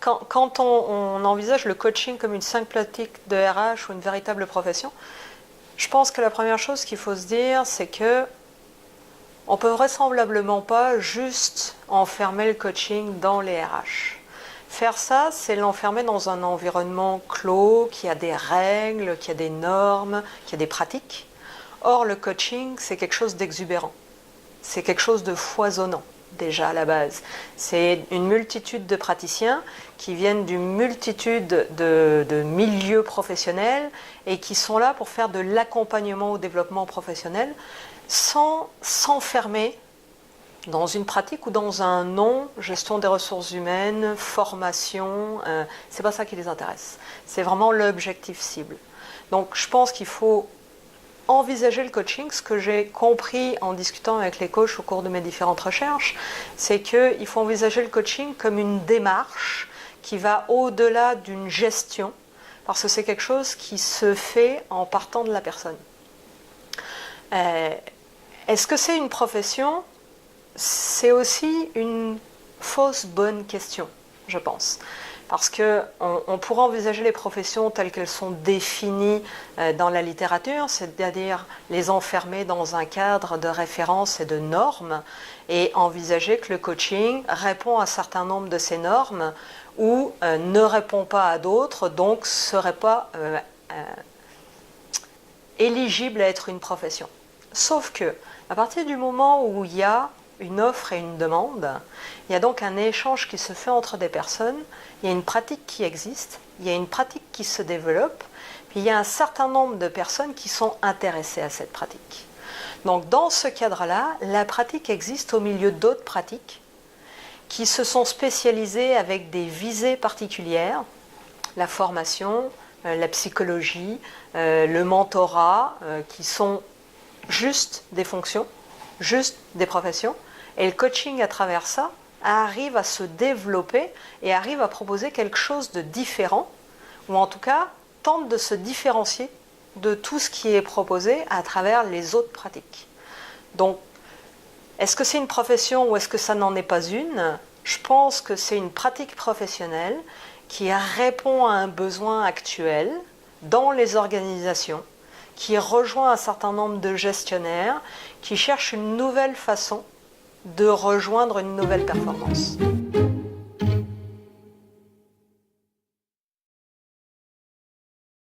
Quand on envisage le coaching comme une simple pratique de RH ou une véritable profession, je pense que la première chose qu'il faut se dire, c'est que on peut vraisemblablement pas juste enfermer le coaching dans les RH. Faire ça, c'est l'enfermer dans un environnement clos, qui a des règles, qui a des normes, qui a des pratiques. Or, le coaching, c'est quelque chose d'exubérant. C'est quelque chose de foisonnant, déjà à la base. C'est une multitude de praticiens qui viennent d'une multitude de milieux professionnels et qui sont là pour faire de l'accompagnement au développement professionnel sans s'enfermer dans une pratique ou dans un nom, gestion des ressources humaines, formation, c'est pas ça qui les intéresse. C'est vraiment l'objectif cible. Donc je pense qu'il faut envisager le coaching. Ce que j'ai compris en discutant avec les coachs au cours de mes différentes recherches, c'est qu'il faut envisager le coaching comme une démarche qui va au-delà d'une gestion, parce que c'est quelque chose qui se fait en partant de la personne. Est-ce que c'est une profession ? C'est aussi une fausse bonne question, je pense. Parce qu'on pourrait envisager les professions telles qu'elles sont définies dans la littérature, c'est-à-dire les enfermer dans un cadre de référence et de normes, et envisager que le coaching répond à un certain nombre de ces normes ou ne répond pas à d'autres, donc ne serait pas éligible à être une profession. Sauf que, à partir du moment où il y a une offre et une demande, il y a donc un échange qui se fait entre des personnes, il y a une pratique qui existe, il y a une pratique qui se développe, puis il y a un certain nombre de personnes qui sont intéressées à cette pratique. Donc dans ce cadre-là, la pratique existe au milieu d'autres pratiques qui se sont spécialisées avec des visées particulières, la formation, la psychologie, le mentorat, qui sont juste des fonctions, juste des professions, et le coaching à travers ça arrive à se développer et arrive à proposer quelque chose de différent, ou en tout cas tente de se différencier de tout ce qui est proposé à travers les autres pratiques. Donc, est-ce que c'est une profession ou est-ce que ça n'en est pas une ? Je pense que c'est une pratique professionnelle qui répond à un besoin actuel dans les organisations, qui rejoint un certain nombre de gestionnaires qui cherchent une nouvelle façon de rejoindre une nouvelle performance.